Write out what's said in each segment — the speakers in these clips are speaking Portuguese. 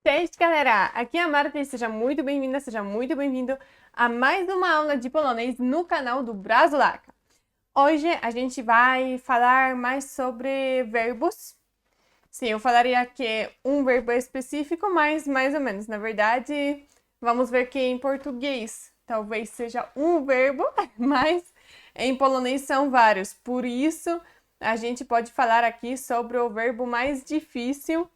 Cześć, galera! Aqui é a Marta e seja muito bem-vinda, seja muito bem-vindo a mais uma aula de polonês no canal do Brasolaca. Hoje a gente vai falar mais sobre verbos. Sim, eu falaria que um verbo específico, mas mais ou menos. Na verdade, vamos ver que em português talvez seja um verbo, mas em polonês são vários. Por isso, a gente pode falar aqui sobre o verbo mais difícil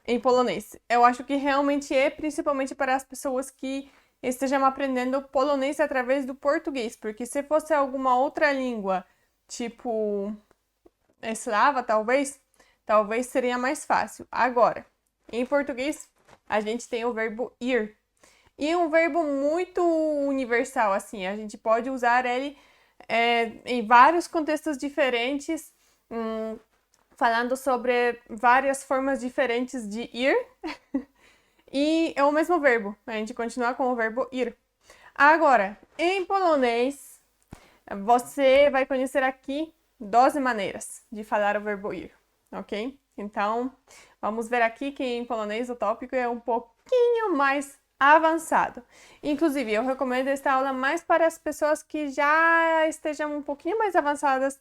em polonês. Eu acho que realmente é principalmente para as pessoas que estejam aprendendo polonês através do português, porque se fosse alguma outra língua, tipo eslava, talvez seria mais fácil. Agora, em português, a gente tem o verbo ir. E é um verbo muito universal, assim, a gente pode usar ele em vários contextos diferentes, falando sobre várias formas diferentes de ir. E é o mesmo verbo, a gente continua com o verbo ir. Agora, em polonês, você vai conhecer aqui 12 maneiras de falar o verbo ir, ok? Então, vamos ver aqui que em polonês o tópico é um pouquinho mais avançado. Inclusive, eu recomendo esta aula mais para as pessoas que já estejam um pouquinho mais avançadas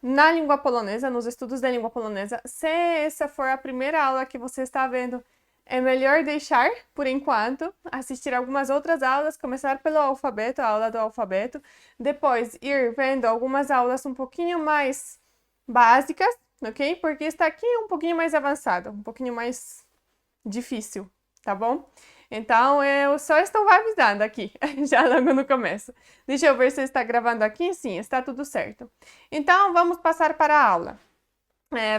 na língua polonesa, nos estudos da língua polonesa. Se essa for a primeira aula que você está vendo, é melhor deixar, por enquanto, assistir algumas outras aulas, começar pelo alfabeto, a aula do alfabeto, depois ir vendo algumas aulas um pouquinho mais básicas, ok? Porque está aqui um pouquinho mais avançado, um pouquinho mais difícil, tá bom? Então, eu só estou avisando aqui, já logo no começo. Deixa eu ver se está gravando aqui. Sim, está tudo certo. Então, vamos passar para a aula.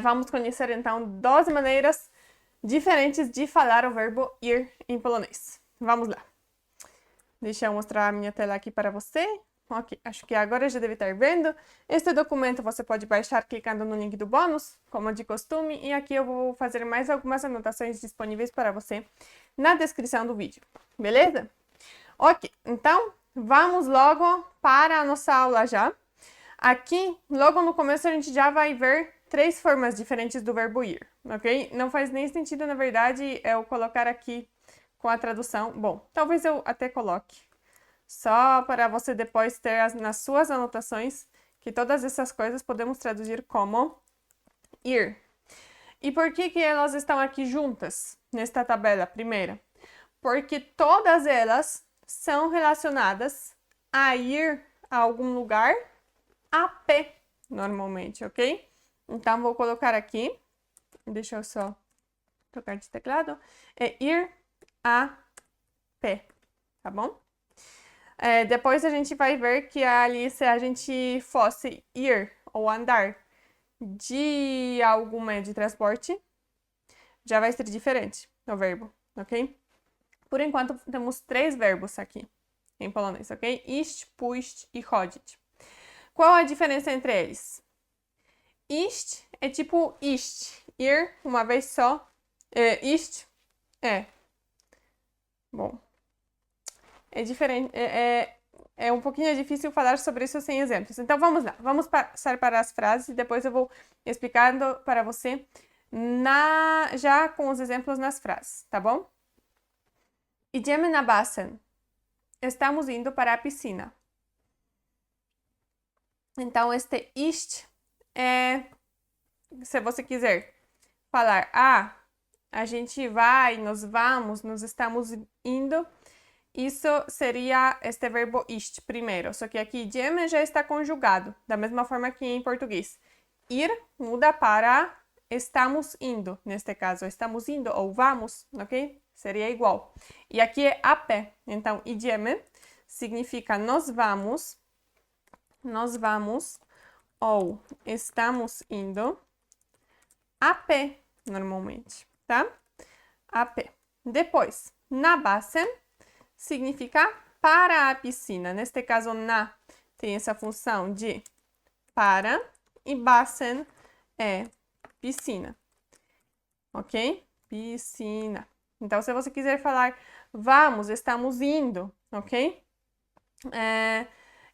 Vamos conhecer, então, 12 maneiras diferentes de falar o verbo ir em polonês. Vamos lá. Deixa eu mostrar a minha tela aqui para você. Ok, acho que agora já deve estar vendo. Este documento você pode baixar clicando no link do bônus, como de costume, e aqui eu vou fazer mais algumas anotações disponíveis para você na descrição do vídeo, beleza? Ok, então vamos logo para a nossa aula já. Aqui, logo no começo, a gente já vai ver 3 formas diferentes do verbo ir, ok? Não faz nem sentido, na verdade, eu colocar aqui com a tradução. Bom, talvez eu até coloque, só para você depois ter nas suas anotações que todas essas coisas podemos traduzir como ir. E por que elas estão aqui juntas nesta tabela primeira? Porque todas elas são relacionadas a ir a algum lugar a pé, normalmente, ok? Então, vou colocar aqui, deixa eu só trocar de teclado, é ir a pé, tá bom? Depois a gente vai ver que ali, se a gente fosse ir ou andar de algum meio de transporte, já vai ser diferente o verbo, ok? Por enquanto, temos 3 verbos aqui em polonês, ok? Iść, pójść e chodzić. Qual a diferença entre eles? Iść é tipo iść, ir uma vez só. Iść bom, é diferente, é um pouquinho difícil falar sobre isso sem exemplos. Então vamos lá, vamos passar para as frases e depois eu vou explicando para você já com os exemplos nas frases, tá bom? Idziemy na basen. Estamos indo para a piscina. Então, este iść se você quiser falar, a gente vai, nós vamos, nós estamos indo, isso seria este verbo iść primeiro. Só que aqui idziemy já está conjugado, da mesma forma que em português. Ir muda para estamos indo, neste caso, estamos indo ou vamos, ok? Seria igual. E aqui é a pé. Então, idziemy significa nós vamos ou estamos indo a pé, normalmente, tá? A pé. Depois, na basen significa para a piscina. Neste caso, na tem essa função de para e basen é piscina, ok? Piscina. Então, se você quiser falar vamos, estamos indo, ok?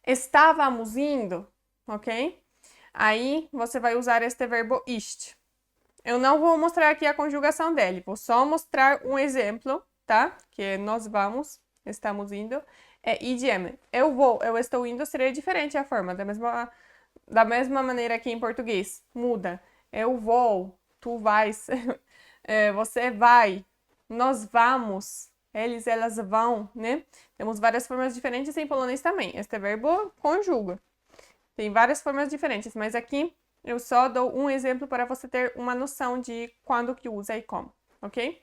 Estávamos indo, ok? Aí você vai usar este verbo iść. Eu não vou mostrar aqui a conjugação dele, vou só mostrar um exemplo, tá? Que nós vamos, estamos indo. É idioma. Eu vou, eu estou indo seria diferente a forma, da mesma maneira que em português. Muda. Eu vou, tu vais, você vai, nós vamos, eles, elas vão, né? Temos várias formas diferentes em polonês também. Este verbo conjuga. Tem várias formas diferentes, mas aqui eu só dou um exemplo para você ter uma noção de quando que usa e como, ok?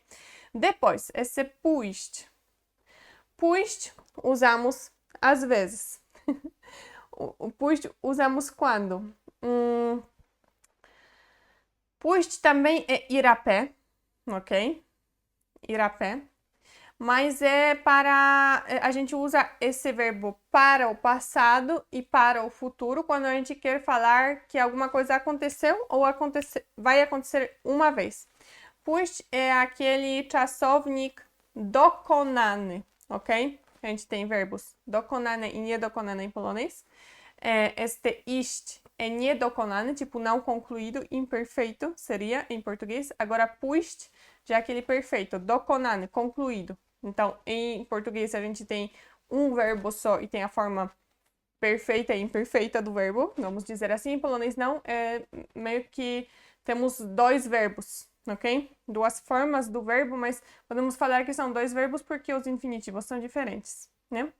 Depois, esse pójść. Pójść usamos às vezes. O pójść usamos quando? Pójść também é ir a pé, ok? Ir a pé. Mas é para. A gente usa esse verbo para o passado e para o futuro quando a gente quer falar que alguma coisa aconteceu ou vai acontecer uma vez. Pójść é aquele czasownik dokonany, ok? A gente tem verbos dokonane e niedokonane em polonês. Este iść é niedokonany, tipo não concluído, imperfeito seria em português. Agora pójść já é aquele perfeito, dokonany, concluído. Então, em português, a gente tem um verbo só e tem a forma perfeita e imperfeita do verbo, vamos dizer assim. Em polonês, não, é meio que temos dois verbos, ok? Duas formas do verbo, mas podemos falar que são dois verbos porque os infinitivos são diferentes, né?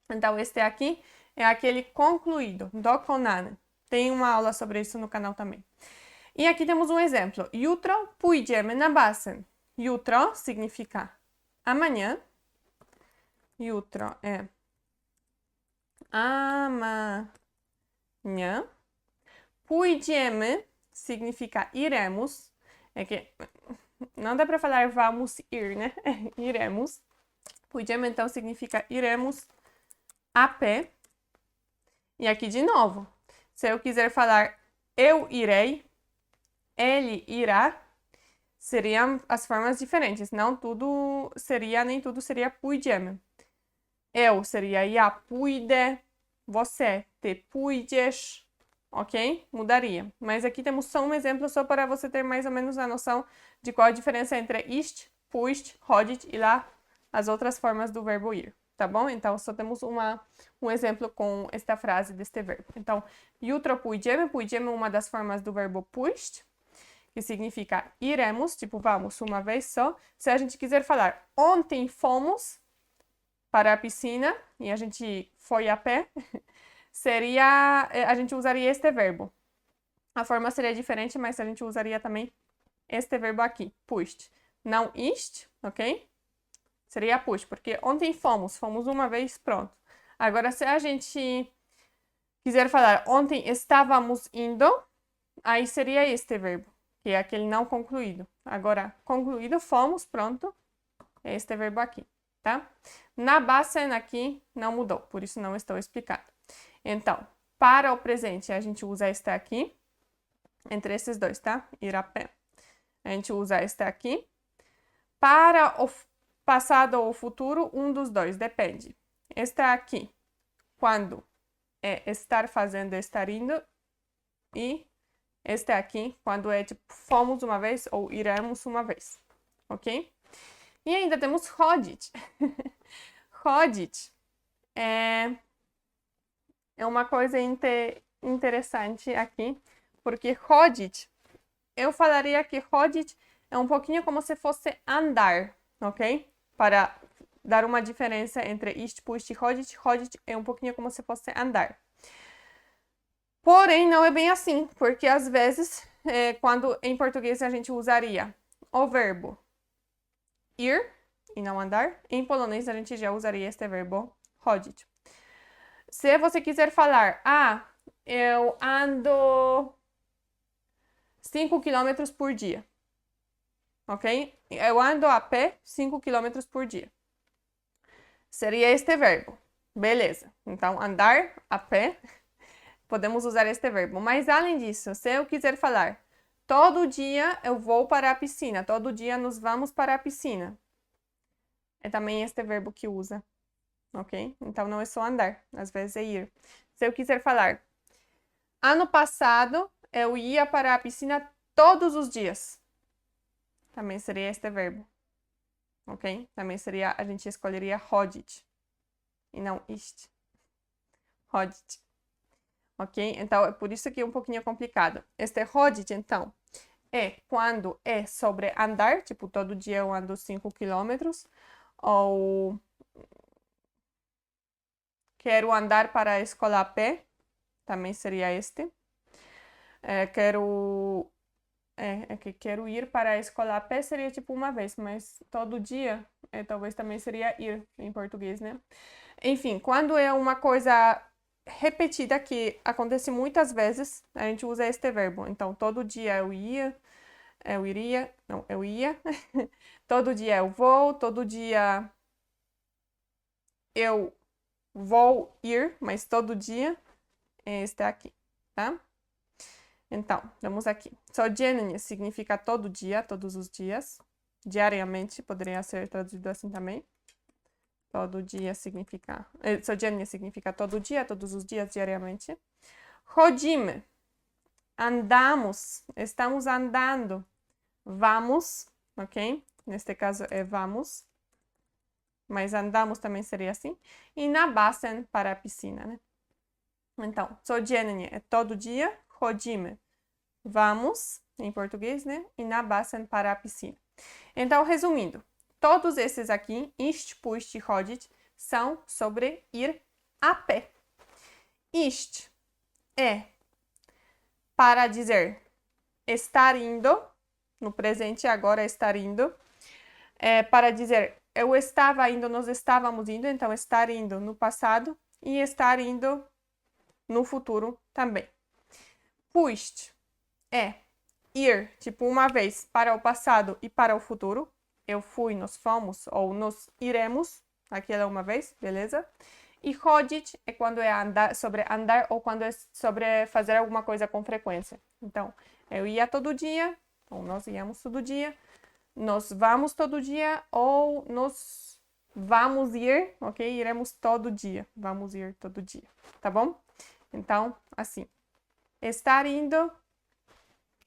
Então, este aqui é aquele concluído, dokonany. Tem uma aula sobre isso no canal também. E aqui temos um exemplo. Jutro pójdziemy na basen. Jutro significa amanhã. Jutro é amanhã. Pójdziemy significa iremos. É que não dá para falar vamos ir, né? Iremos. Pójdziemy então significa iremos a pé. E aqui de novo. Se eu quiser falar eu irei, ele irá, seriam as formas diferentes. Não tudo seria, nem tudo seria pójdziemy. Eu seria ja pójdę, você, ty pójdziesz, ok? Mudaria. Mas aqui temos só um exemplo só para você ter mais ou menos a noção de qual a diferença entre iść, pójść, chodzić e lá as outras formas do verbo ir, tá bom? Então, só temos um exemplo com esta frase deste verbo. Então, jutro pójdziemy, pójdziemy é uma das formas do verbo pójść, que significa iremos, tipo vamos uma vez só. Se a gente quiser falar ontem fomos para a piscina e a gente foi a pé, a gente usaria este verbo. A forma seria diferente, mas a gente usaria também este verbo aqui, pójść. Não iść, ok? Seria pójść, porque ontem fomos uma vez, pronto. Agora, se a gente quiser falar ontem estávamos indo, aí seria este verbo, que é aquele não concluído. Agora, concluído, fomos, pronto, é este verbo aqui, tá? Na basen aqui não mudou, por isso não estou explicando. Então, para o presente, a gente usa este aqui, entre esses dois, tá? Ir a pé. A gente usa este aqui. Para o passado ou futuro, um dos dois, depende. Este aqui, quando é estar fazendo, estar indo, e este aqui, quando é tipo, fomos uma vez ou iremos uma vez, ok? E ainda temos chodzić. Chodzić é uma coisa interessante aqui, porque chodzić, eu falaria que chodzić é um pouquinho como se fosse andar, ok? Para dar uma diferença entre iść, pójść e chodzić, chodzić é um pouquinho como se fosse andar. Porém, não é bem assim, porque às vezes, quando em português a gente usaria o verbo ir e não andar, em polonês a gente já usaria este verbo chodzić. Se você quiser falar, eu ando 5 km por dia, ok? Eu ando a pé 5 km por dia. Seria este verbo. Beleza. Então, andar a pé, podemos usar este verbo. Mas, além disso, se eu quiser falar, todo dia eu vou para a piscina, todo dia nós vamos para a piscina, é também este verbo que usa, ok? Então, não é só andar, às vezes é ir. Se eu quiser falar, ano passado eu ia para a piscina todos os dias. também seria este verbo. Ok? Também seria, a gente escolheria chodzić. E não iść. Chodzić. Ok? Então, é por isso que é um pouquinho complicado. Este chodzić, então, é quando é sobre andar, tipo, todo dia eu ando 5 quilômetros, ou quero andar para a escola a pé, também seria este. Quero ir para a escola a pé seria tipo uma vez, mas todo dia talvez também seria ir em português, né? Enfim, quando é uma coisa repetida que acontece muitas vezes, a gente usa este verbo. Então, todo dia eu ia, eu iria, não, eu ia. Todo dia eu vou, todo dia eu vou ir, mas todo dia é este aqui, tá? Então, vamos aqui. Codziennie significa todo dia, todos os dias. Diariamente poderia ser traduzido assim também. Todo dia significa... Codziennie significa todo dia, todos os dias, diariamente. Chodzimy. Andamos. Estamos andando. Vamos, ok? Neste caso é vamos. Mas andamos também seria assim. E na basen para a piscina, né? Então, codziennie é todo dia. Chodzimy. Vamos, em português, né? E na basen para a piscina. Então, resumindo, todos esses aqui, iść, pójść e chodzić, são sobre ir a pé. Iść é para dizer estar indo, no presente agora estar indo. É para dizer eu estava indo, nós estávamos indo, então estar indo no passado e estar indo no futuro também. Pójść é ir, tipo, uma vez para o passado e para o futuro. Eu fui, nós fomos, ou nós iremos, aquela uma vez, beleza? E chodzić é quando é andar, sobre andar ou quando é sobre fazer alguma coisa com frequência. Então, eu ia todo dia, ou nós íamos todo dia, nós vamos todo dia, ou nós vamos ir, ok? Iremos todo dia, vamos ir todo dia, tá bom? Então, assim, estar indo,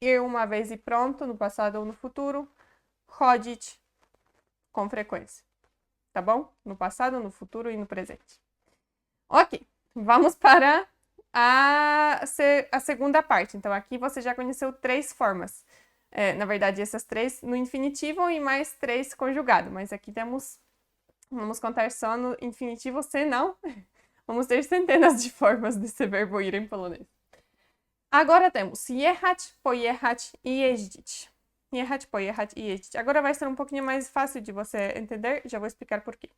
ir uma vez e pronto, no passado ou no futuro. Chodzić com frequência, tá bom? No passado, no futuro e no presente. Ok, vamos para a segunda parte. Então, aqui você já conheceu 3 formas. Na verdade, essas 3 no infinitivo e mais 3 conjugado. Mas aqui vamos contar só no infinitivo, senão vamos ter centenas de formas desse verbo ir em polonês. Agora temos jechać, pojechać e jeździć. Jechać, pojechać e jeździć. Agora vai ser um pouquinho mais fácil de você entender, já vou explicar por quê.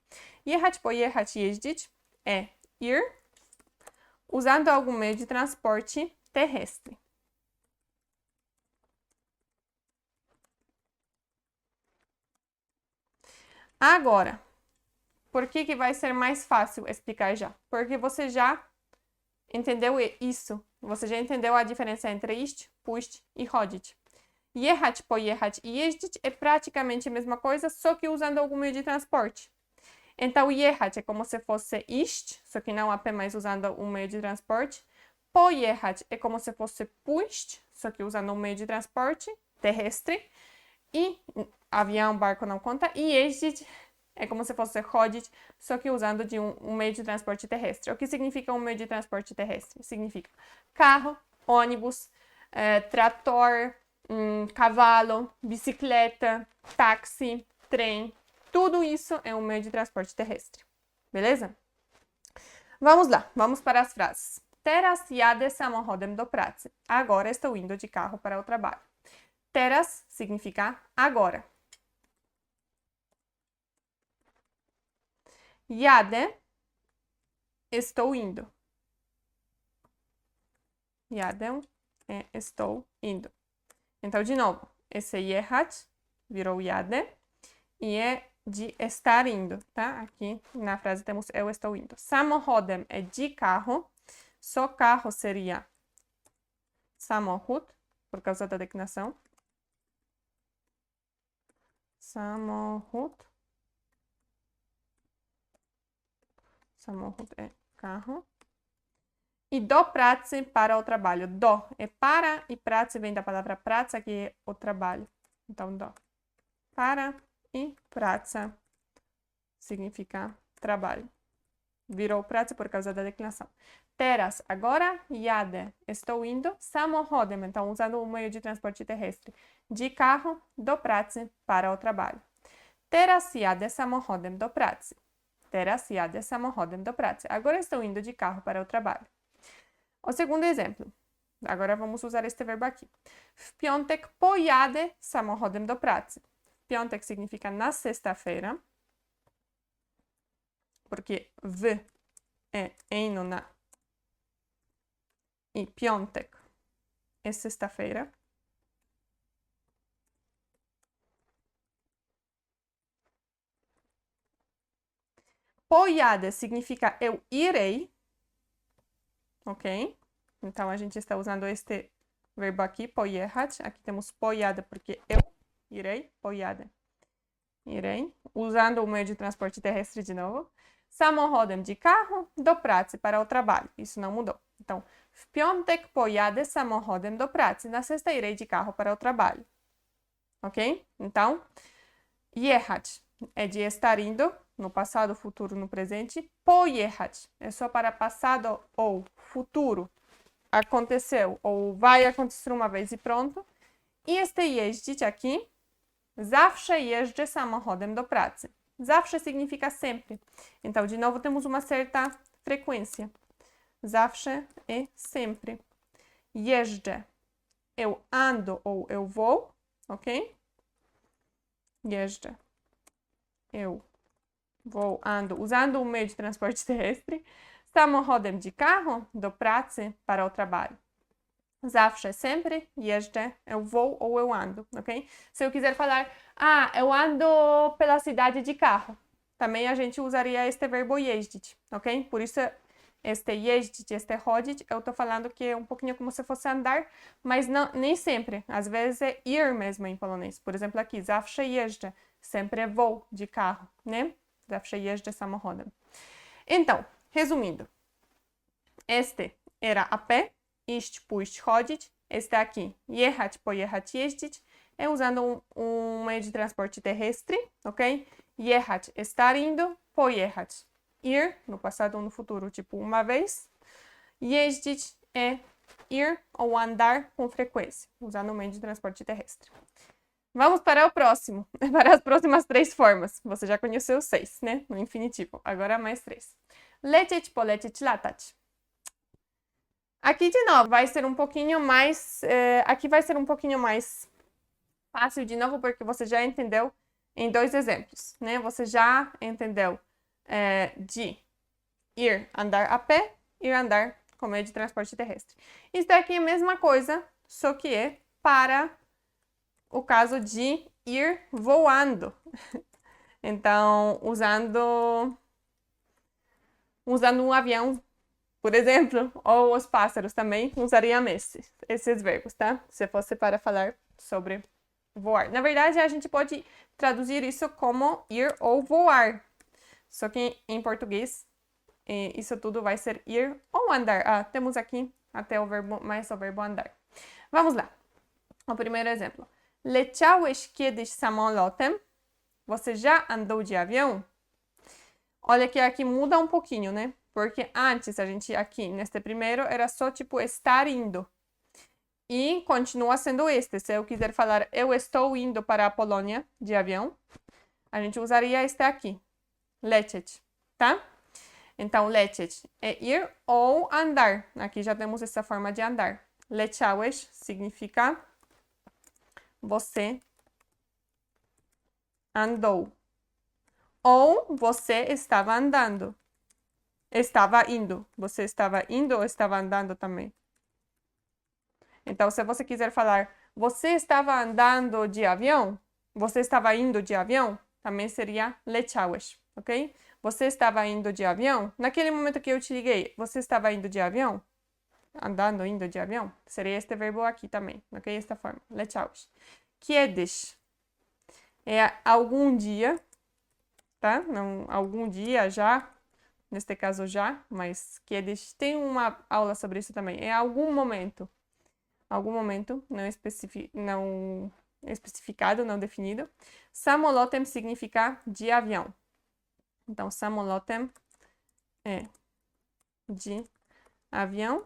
Jechać, pojechać e jeździć é ir usando algum meio de transporte terrestre. Agora, por que vai ser mais fácil explicar já? Porque você já entendeu isso. Você já entendeu a diferença entre iść, pójść e chodzić. Jechać, pojechać e jeździć é praticamente a mesma coisa, só que usando algum meio de transporte. Então, jechać é como se fosse iść, só que não a pé, mas usando um meio de transporte. Pojechać é como se fosse pójść, só que usando um meio de transporte terrestre. E avião, barco não conta. E jeździć é como se fosse chodzić, só que usando de um meio de transporte terrestre. O que significa um meio de transporte terrestre? Significa carro, ônibus, trator, cavalo, bicicleta, táxi, trem. Tudo isso é um meio de transporte terrestre. Beleza? Vamos lá, vamos para as frases. Teraz jadę samochodem do pracy. Agora estou indo de carro para o trabalho. Teraz significa agora. Jadę, estou indo. Jadę, estou indo. Então, de novo, esse jechać virou jadę e é de estar indo, tá? Aqui na frase temos eu estou indo. Samochodem é de carro, só carro seria samochód, por causa da declinação. Samochód. Samochód é carro. E do pracy para o trabalho. Do é para e pracy vem da palavra praca, que é o trabalho. Então, do. para e praca significa trabalho. Virou praca por causa da declinação. Teraz, agora, jadę, estou indo, samochodem, então usando o meio de transporte terrestre, de carro do pracy para o trabalho. Teraz jadę samochodem do pracy. Teraz jadę samochodem do pracy. Agora estou indo de carro para o trabalho. O segundo exemplo. Agora vamos usar este verbo aqui. W piątek pojadę samochodem do pracy. Piątek significa na sexta-feira, porque w é em no na. E piątek é sexta-feira. Pojadę significa eu irei, ok? Então, a gente está usando este verbo aqui, pojechać. Aqui temos pojadę, porque eu irei, pojadę. Irei, usando o meio de transporte terrestre de novo. Samochodem, de carro, do pracy, para o trabalho. Isso não mudou. Então, w piątek pojadę samochodem do pracy. Na sexta irei de carro para o trabalho. Ok? Então, jechać é de estar indo, no passado, futuro, no presente. Pojechać é só para passado ou futuro. Aconteceu ou vai acontecer uma vez e pronto. I este jeździć aqui, zawsze jeżdżę samochodem do pracy. Zawsze significa sempre. Então, de novo, temos uma certa frequência. Zawsze e sempre. Jeżdżę. Eu ando ou eu vou, ok? Jeżdżę. Eu vou, ando, usando o meio de transporte terrestre. Samochodem, de carro, do pracy, para o trabalho. Zawsze, sempre, jeżdżę, eu vou ou eu ando, ok? Se eu quiser falar, eu ando pela cidade de carro, também a gente usaria este verbo jeździć, ok? Por isso, este jeździć, este chodzić, eu tô falando que é um pouquinho como se fosse andar, mas não, nem sempre. Às vezes é ir mesmo em polonês. Por exemplo, aqui, zawsze jeżdżę, sempre vou de carro, né? Zawsze jeżdżę samochodem. Então, resumindo, este era a pé, iść, pójść, chodzić. Este aqui, jechać, pojechać, jeździć, é usando um meio de transporte terrestre, ok? Jechać, estar indo, pojechać, ir, no passado ou no futuro, tipo uma vez. Jeździć é ir ou andar com frequência, usando o meio de transporte terrestre. Vamos para o próximo, para as próximas 3 formas. Você já conheceu 6, né? No infinitivo. Agora mais 3. Lecieć, polecieć, latać. Aqui, de novo, vai ser um pouquinho mais... aqui vai ser um pouquinho mais fácil, de novo, porque você já entendeu em 2 exemplos, né? Você já entendeu de ir andar a pé, ir andar com meio de transporte terrestre. Isso daqui é a mesma coisa, só que é para o caso de ir voando. Então, usando um avião, por exemplo, ou os pássaros também usariam esses verbos, tá? Se fosse para falar sobre voar. Na verdade, a gente pode traduzir isso como ir ou voar. Só que em português, isso tudo vai ser ir ou andar. Temos aqui até o verbo, mais o verbo andar. Vamos lá. O primeiro exemplo. Leciałeś kiedyś samolotem? Você já andou de avião? Olha que aqui muda um pouquinho, né? Porque antes a gente aqui, neste primeiro, era só tipo estar indo. E continua sendo este. Se eu quiser falar eu estou indo para a Polônia de avião, a gente usaria este aqui. Lecieć, tá? Então, lecieć é ir ou andar. Aqui já temos essa forma de andar. Leciałeś significa você andou. Ou você estava andando. Estava indo. Você estava indo ou estava andando também. Então, se você quiser falar você estava andando de avião, você estava indo de avião, também seria leciałeś, ok? Você estava indo de avião? Naquele momento que eu te liguei, você estava indo de avião? Andando, indo de avião? Seria este verbo aqui também, ok? Esta forma, leciałeś. Kiedyś é algum dia, tá? Não, algum dia já, neste caso já, mas kiedyś tem uma aula sobre isso também. É algum momento, não especificado, não definido. Samolotem significa de avião. Então, samolotem é de avião.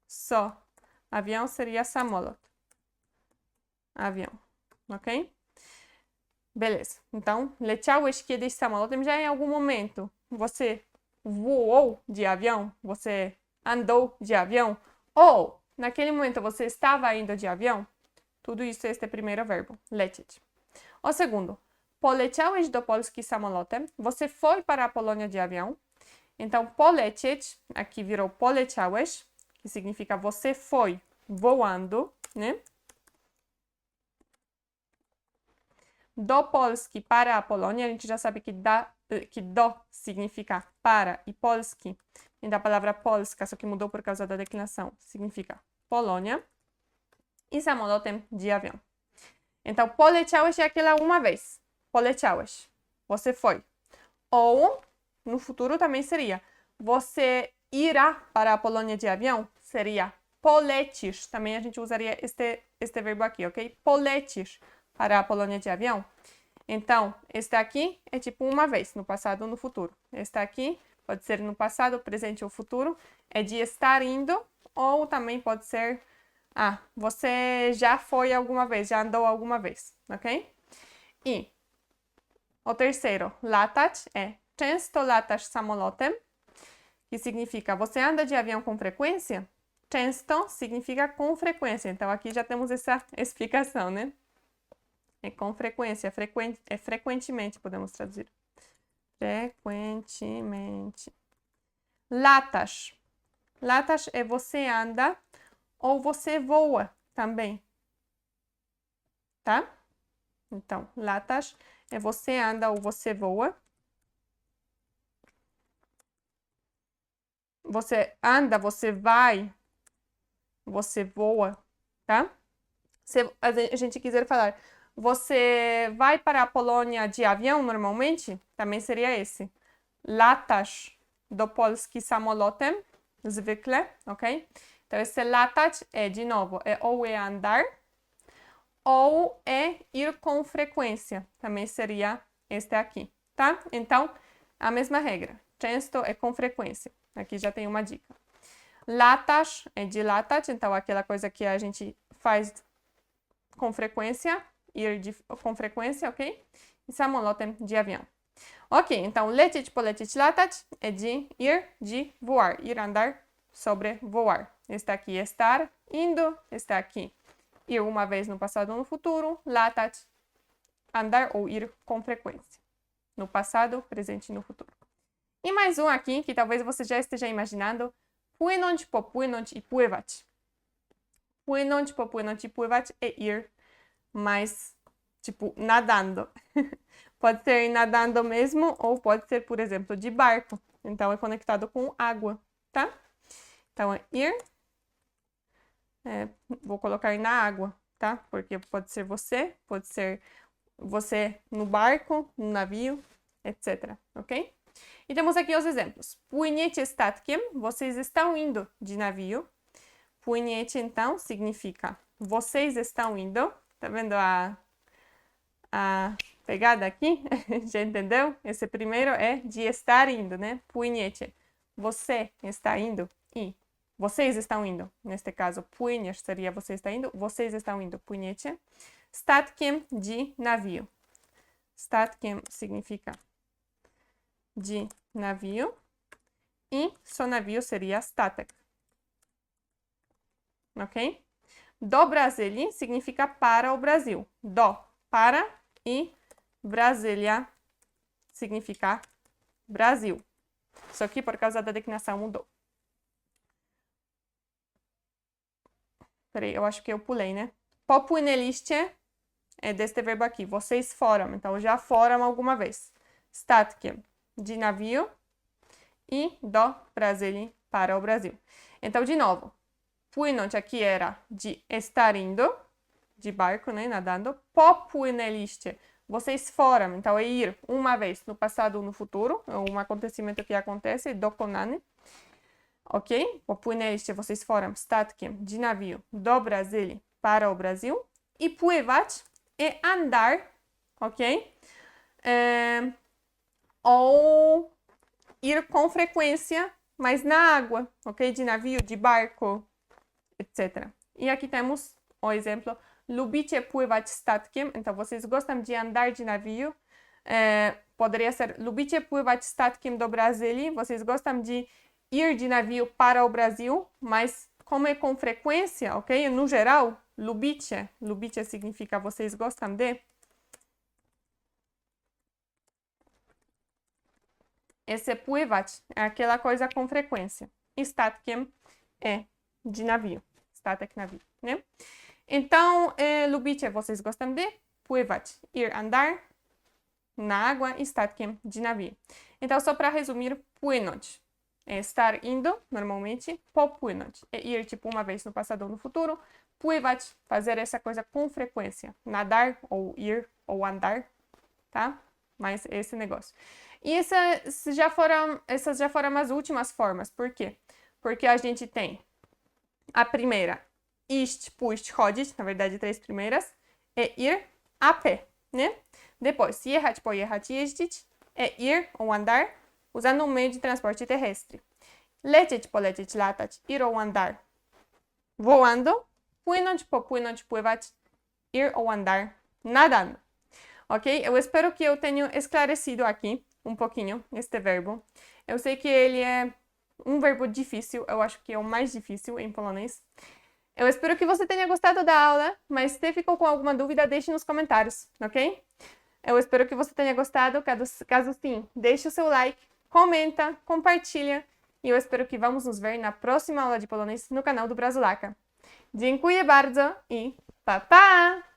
Só avião seria samolot. Avião, ok? Beleza. Então, leciałeś kiedyś samolotem? Já em algum momento você voou de avião? Você andou de avião? Ou, naquele momento, você estava indo de avião? Tudo isso é este primeiro verbo, lecieć. O segundo, poleciałeś do Polski samolotem? Você foi para a Polônia de avião? Então, polecieć, aqui virou poleciałeś, que significa você foi voando, né? Do Polski para a Polônia, a gente já sabe que do significa para e Polski, e da palavra Polska, só que mudou por causa da declinação, significa Polônia, e samolotem de avião. Então, poleciałeś é aquela uma vez, poleciałeś, você foi. Ou, no futuro também seria, você irá para a Polônia de avião, seria polecisz, também a gente usaria este verbo aqui, ok? Polecisz para a Polônia de avião. Então, este aqui é tipo uma vez, no passado ou no futuro. Este aqui pode ser no passado, presente ou futuro, é de estar indo, ou também pode ser, você já foi alguma vez, já andou alguma vez, ok? E o terceiro, latać, é często latasz samolotem, que significa você anda de avião com frequência? Często significa com frequência, então aqui já temos essa explicação, né? É com frequência, frequentemente, podemos traduzir. Frequentemente. Latasz. Latasz é você anda ou você voa também. Tá? Então, latasz é você anda ou você voa. Você anda, você vai, você voa, tá? Se a gente quiser falar, você vai para a Polônia de avião normalmente? Também seria esse. Latasz do Polski samolotem, zwykle, ok? Então, esse latać é, de novo, ou é andar, ou é ir com frequência. Também seria este aqui, tá? Então, a mesma regra. Często é com frequência. Aqui já tem uma dica. Latasz é de latać, então aquela coisa que a gente faz com frequência, com frequência, ok? E samolotem de avião. Ok, então lecieć, polecieć, latać é de ir, de voar, ir andar, sobre voar. Está aqui estar, indo, está aqui ir uma vez no passado ou no futuro, latać, andar ou ir com frequência. No passado, presente e no futuro. E mais um aqui, que talvez você já esteja imaginando, płynąć, popłynąć i pływać. Płynąć, popłynąć i pływać é ir, mas, tipo, nadando. Pode ser nadando mesmo, ou pode ser, por exemplo, de barco. Então, é conectado com água, tá? Então, é ir. Vou colocar na água, tá? Porque pode ser você no barco, no navio, etc. Ok? E temos aqui os exemplos. Płyniecie statkiem, vocês estão indo de navio. Płyniecie, então, significa vocês estão indo. Tá vendo a pegada aqui? Já entendeu? Esse primeiro é de estar indo, né? Płyniecie. Você está indo e vocês estão indo. Neste caso, płyniesz seria você está indo, vocês estão indo. Płyniecie. Statkiem, de navio. Statkiem significa de navio e só navio seria statek. Ok? Do Brasília significa para o Brasil. Do, para e Brasília significa Brasil. Só que por causa da declinação mudou. Peraí, eu acho que eu pulei, né? Popłynęliście é deste verbo aqui. Vocês foram. Então, já foram alguma vez. Statkiem, de navio. E do Brasília, para o Brasil. Então, de novo. Płynąć aqui era de estar indo. De barco, né? Nadando. Popłynęliście. Vocês foram. Então, é ir uma vez no passado ou no futuro. É um acontecimento que acontece. Dokonany. Ok? Popłynęliście, vocês foram statkiem de navio do Brasília para o Brasil. E pływać é andar, ok? Ou ir com frequência, mas na água, ok? De navio, de barco, etc. E aqui temos o exemplo, lubicie pływać statkiem. Então, vocês gostam de andar de navio. Poderia ser, lubicie pływać statkiem do Brasília. Vocês gostam de ir de navio para o Brasil, mas como é com frequência, ok? No geral, lubicie. Lubicie significa vocês gostam de. Esse pływać é aquela coisa com frequência. E statkiem é de navio. Statek navio, né? Então, lubicie, vocês gostam de pływać, ir andar na água e statkiem de navio. Então, só para resumir, płynąć é estar indo, normalmente, popłynąć é ir tipo uma vez no passado ou no futuro, pływać, fazer essa coisa com frequência, nadar ou ir ou andar, tá? Mas esse negócio. E essas já foram as últimas formas. Por quê? Porque a gente tem a primeira, iść, pójść, chodzić, na verdade 3 primeiras, é ir a pé, né? Depois, jechać, pojechać, jeździć, é ir ou andar, usando um meio de transporte terrestre. Lecieć, polecieć, latać, ir ou andar, voando. Płynąć, popłynąć, pływać, ir ou andar, nadando. Ok? Eu espero que eu tenha esclarecido aqui um pouquinho este verbo. Eu sei que ele é um verbo difícil, eu acho que é o mais difícil em polonês. Eu espero que você tenha gostado da aula, mas se ficou com alguma dúvida, deixe nos comentários, ok? Eu espero que você tenha gostado, caso sim, deixe o seu like, comenta, compartilha e eu espero que vamos nos ver na próxima aula de polonês no canal do Brazulaca. Dziękuję bardzo i pa pa!